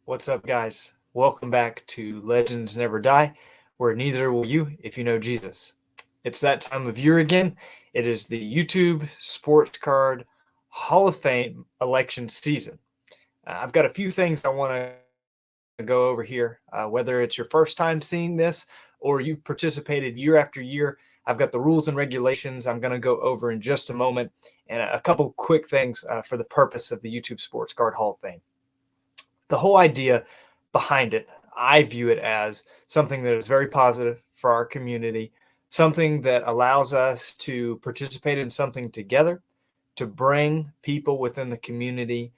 What's up, guys? Welcome back to Legends Never Die, where neither will you if you know Jesus. It's that time of year again. It is the YouTube Sports Card Hall of Fame election season. I've got a few things I want to go over here. Whether it's your first time seeing this or you've participated year after year, I've got the rules and regulations I'm going to go over in just a moment, and a couple quick things for the purpose of the YouTube Sports Card Hall of Fame. The whole idea behind it, I view it as something that is very positive for our community, something that allows us to participate in something together, to bring people within the community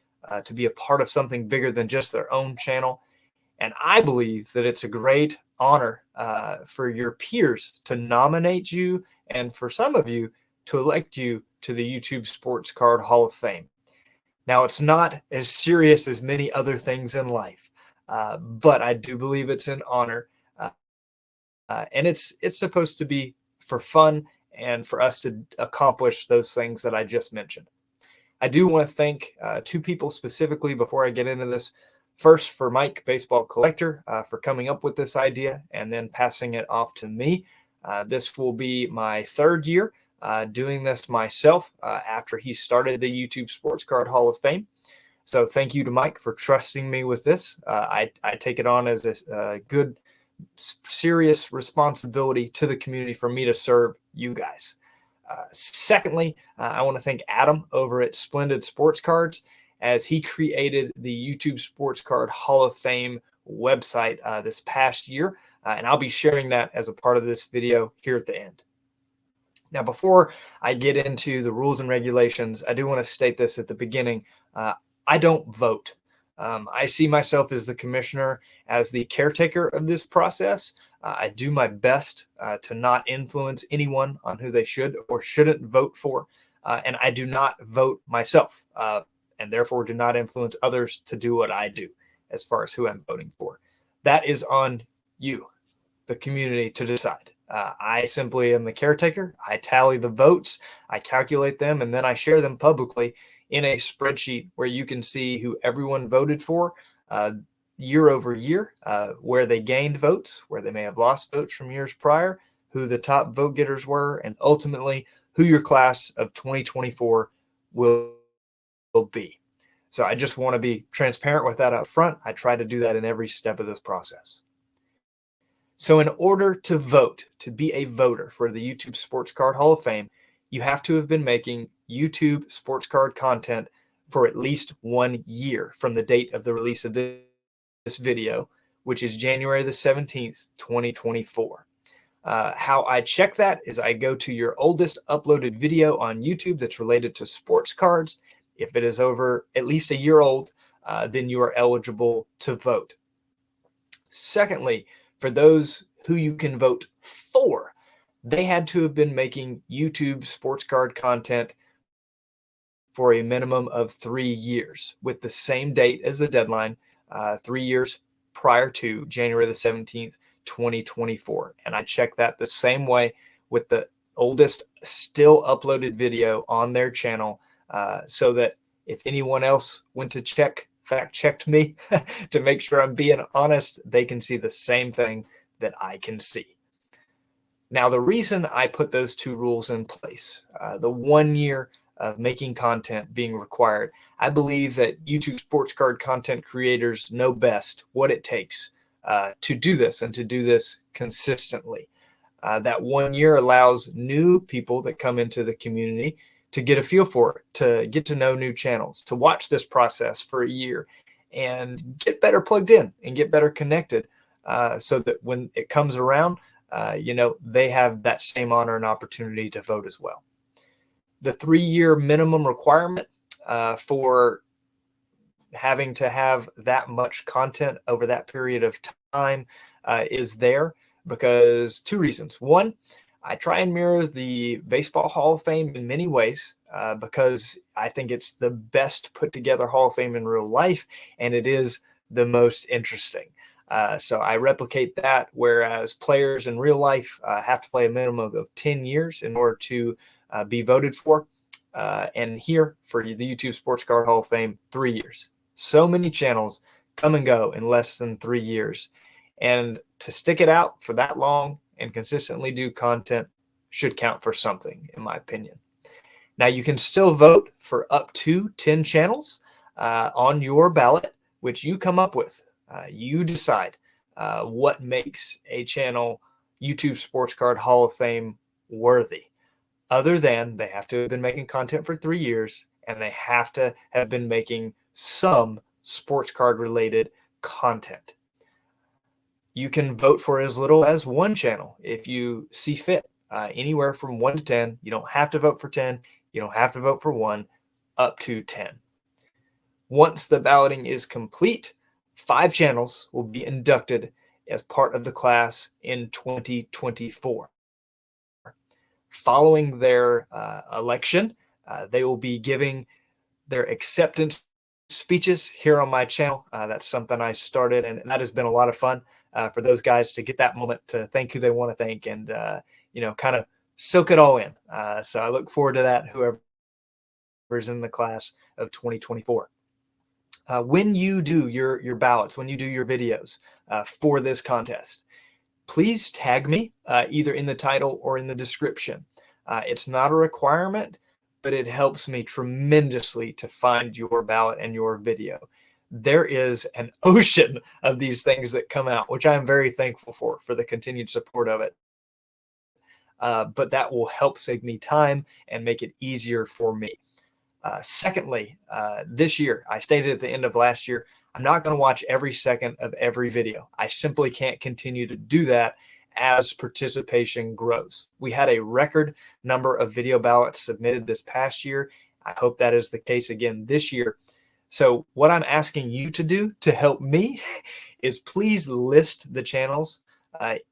to be a part of something bigger than just their own channel. And I believe that it's a great honor for your peers to nominate you, and for some of you to elect you to the YouTube Sports Card Hall of Fame. Now, it's not as serious as many other things in life, but I do believe it's an honor, and it's supposed to be for fun and for us to accomplish those things that I just mentioned. I do want to thank two people specifically before I get into this. First, for Mike, Baseball Collector, for coming up with this idea and then passing it off to me. This will be my third year doing this myself after he started the YouTube Sports Card Hall of Fame. So thank you to Mike for trusting me with this. I take it on as a good, serious responsibility to the community for me to serve you guys. Secondly, I want to thank Adam over at Splendid Sports Cards, as he created the YouTube Sports Card Hall of Fame website this past year. And I'll be sharing that as a part of this video here at the end. Now, before I get into the rules and regulations, I do want to state this at the beginning. I don't vote. I see myself as the commissioner, as the caretaker of this process. I do my best to not influence anyone on who they should or shouldn't vote for. And I do not vote myself, and therefore do not influence others to do what I do as far as who I'm voting for. That is on you, the community, to decide. I simply am the caretaker. I tally the votes, I calculate them, and then I share them publicly in a spreadsheet where you can see who everyone voted for year over year, where they gained votes, where they may have lost votes from years prior, who the top vote getters were, and ultimately who your class of 2024 will be. So I just want to be transparent with that up front. I try to do that in every step of this process. So in order to vote, to be a voter for the YouTube Sports Card Hall of Fame, you have to have been making YouTube sports card content for at least 1 year from the date of the release of this video, which is January the 17th, 2024. How I check that is I go to your oldest uploaded video on YouTube that's related to sports cards. If it is over at least a year old, then you are eligible to vote. Secondly, for those who you can vote for, they had to have been making YouTube sports card content for a minimum of 3 years with the same date as the deadline, 3 years prior to January the 17th, 2024. And I check that the same way with the oldest still uploaded video on their channel, so that if anyone else went to fact checked me to make sure I'm being honest, they can see the same thing that I can see. Now, the reason I put those two rules in place, the 1 year of making content being required, I believe that YouTube sports card content creators know best what it takes to do this and to do this consistently. That 1 year allows new people that come into the community to get a feel for it, to get to know new channels, to watch this process for a year and get better plugged in and get better connected, so that when it comes around, they have that same honor and opportunity to vote as well. The 3-year minimum requirement for having to have that much content over that period of time is there because two reasons. One, I try and mirror the Baseball Hall of Fame in many ways because I think it's the best put together Hall of Fame in real life, and it is the most interesting. So I replicate that, whereas players in real life have to play a minimum of 10 years in order to be voted for. And here for the YouTube Sports Card Hall of Fame, 3 years. So many channels come and go in less than 3 years. And to stick it out for that long and consistently do content should count for something, in my opinion. Now, you can still vote for up to 10 channels on your ballot, which you come up with. You decide what makes a channel YouTube Sports Card Hall of Fame worthy, other than they have to have been making content for 3 years and they have to have been making some sports card related content. You can vote for as little as one channel if you see fit, anywhere from 1 to 10. You don't have to vote for 10. You don't have to vote for 1, up to 10. Once the balloting is complete, 5 channels will be inducted as part of the class in 2024. Following their election, they will be giving their acceptance speeches here on my channel. That's something I started, and that has been a lot of fun for those guys to get that moment to thank who they want to thank and, kind of soak it all in. So I look forward to that, whoever's in the class of 2024. When you do your ballots, when you do your videos for this contest, please tag me either in the title or in the description. It's not a requirement, but it helps me tremendously to find your ballot and your video. There is an ocean of these things that come out, which I'm very thankful for the continued support of it. But that will help save me time and make it easier for me. Secondly, this year, I stated at the end of last year, I'm not going to watch every second of every video. I simply can't continue to do that as participation grows. We had a record number of video ballots submitted this past year. I hope that is the case again this year. So what I'm asking you to do to help me is please list the channels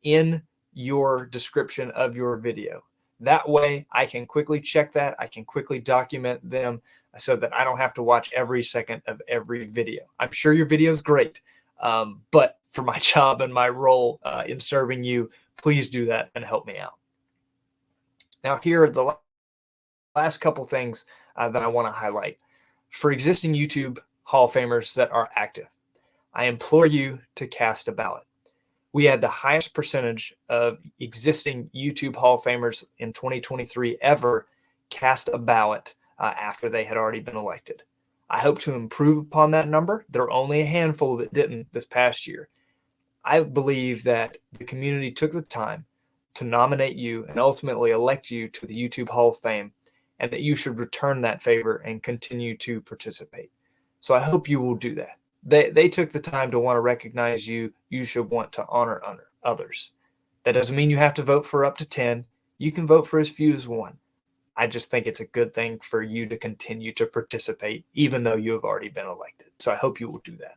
in your description of your video. That way I can quickly check that. I can quickly document them so that I don't have to watch every second of every video. I'm sure your video is great, but for my job and my role in serving you, please do that and help me out. Now, here are the last couple things that I want to highlight. For existing YouTube Hall of Famers that are active, I implore you to cast a ballot. We had the highest percentage of existing YouTube Hall of Famers in 2023 ever cast a ballot after they had already been elected. I hope to improve upon that number. There are only a handful that didn't this past year. I believe that the community took the time to nominate you and ultimately elect you to the YouTube Hall of Fame, and that you should return that favor and continue to participate. So I hope you will do that. They took the time to want to recognize you. You should want to honor others. That doesn't mean you have to vote for up to 10. You can vote for as few as 1. I just think it's a good thing for you to continue to participate, even though you have already been elected. So I hope you will do that.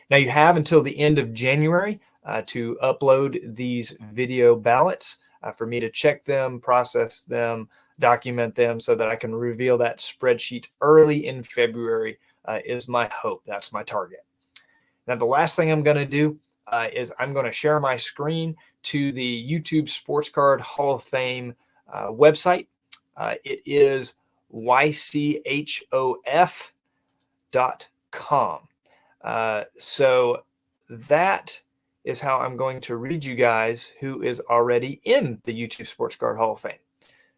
Now, you have until the end of January to upload these video ballots for me to check them, process them, document them so that I can reveal that spreadsheet early in February is my hope. That's my target. Now, the last thing I'm going to do is I'm going to share my screen to the YouTube Sports Card Hall of Fame website. It is YSCHOF.com. So that is how I'm going to read you guys who is already in the YouTube Sports Card Hall of Fame.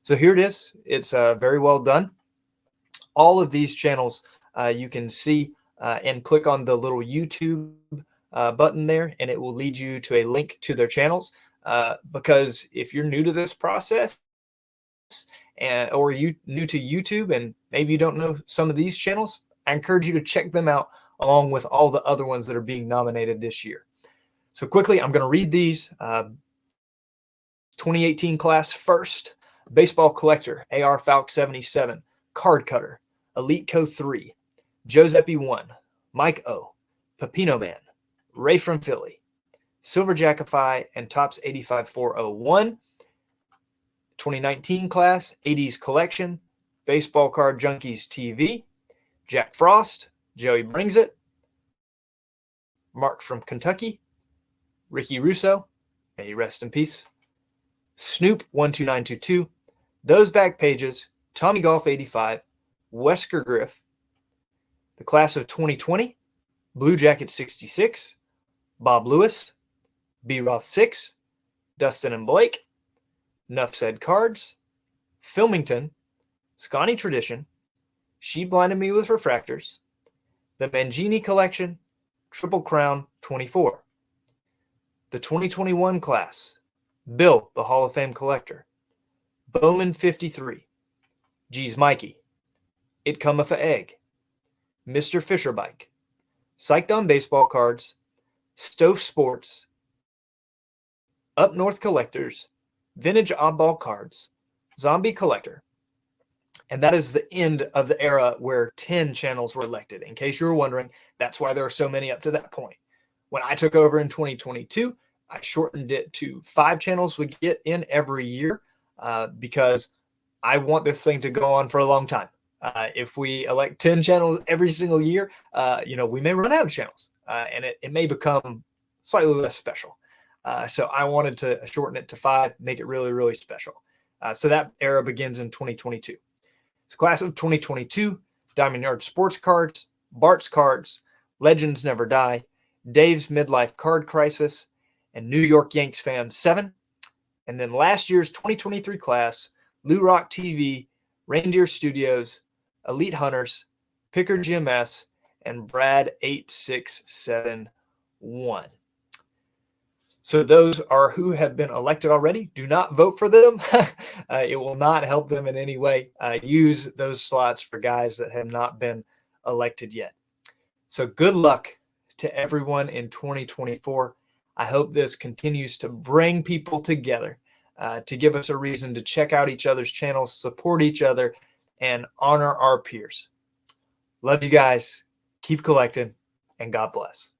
So here it is. It's very well done. All of these channels you can see and click on the little YouTube button there, and it will lead you to a link to their channels. Because if you're new to this process, or you new to YouTube and maybe you don't know some of these channels, I encourage you to check them out along with all the other ones that are being nominated this year. So quickly, I'm going to read these. 2018 class first, Baseball Collector, AR Falk 77, Card Cutter, Elite Co 3, Giuseppe 1, Mike O, Pepino Man, Ray from Philly, Silver Jackify, and Tops 85401. 2019 class, 80s Collection, Baseball Card Junkies TV, Jack Frost, Joey Brings It, Mark from Kentucky, Ricky Russo, may he rest in peace, Snoop 12922, Those Back Pages, Tommy Golf 85, Wesker Griff, the class of 2020, Blue Jacket 66, Bob Lewis, B. Roth 6, Dustin and Blake, Nuff Said Cards, Filmington, Scotty Tradition, She Blinded Me with Refractors, the Mangini Collection, Triple Crown 24. The 2021 class, Bill, the Hall of Fame collector, Bowman 53, G's Mikey, It Cometh a Egg, Mr. Fisher Bike, Psyched on Baseball Cards, Stove Sports, Up North Collectors, Vintage Oddball Cards, Zombie Collector. And that is the end of the era where 10 channels were elected. In case you were wondering, that's why there are so many up to that point. When I took over in 2022, I shortened it to 5 channels we get in every year because I want this thing to go on for a long time. If we elect 10 channels every single year, we may run out of channels and it may become slightly less special. So I wanted to shorten it to 5, make it really, really special. So that era begins in 2022. It's class of 2022, Diamond Yard Sports Cards, Bart's Cards, Legends Never Die, Dave's Midlife Card Crisis, and New York Yanks Fan 7. And then last year's 2023 class, Lou Rock TV, Reindeer Studios, Elite Hunters, Picker GMS, and Brad 8671. So those are who have been elected already. Do not vote for them. It will not help them in any way. Use those slots for guys that have not been elected yet. So good luck to everyone in 2024. I hope this continues to bring people together, to give us a reason to check out each other's channels, support each other, and honor our peers. Love you guys. Keep collecting, and God bless.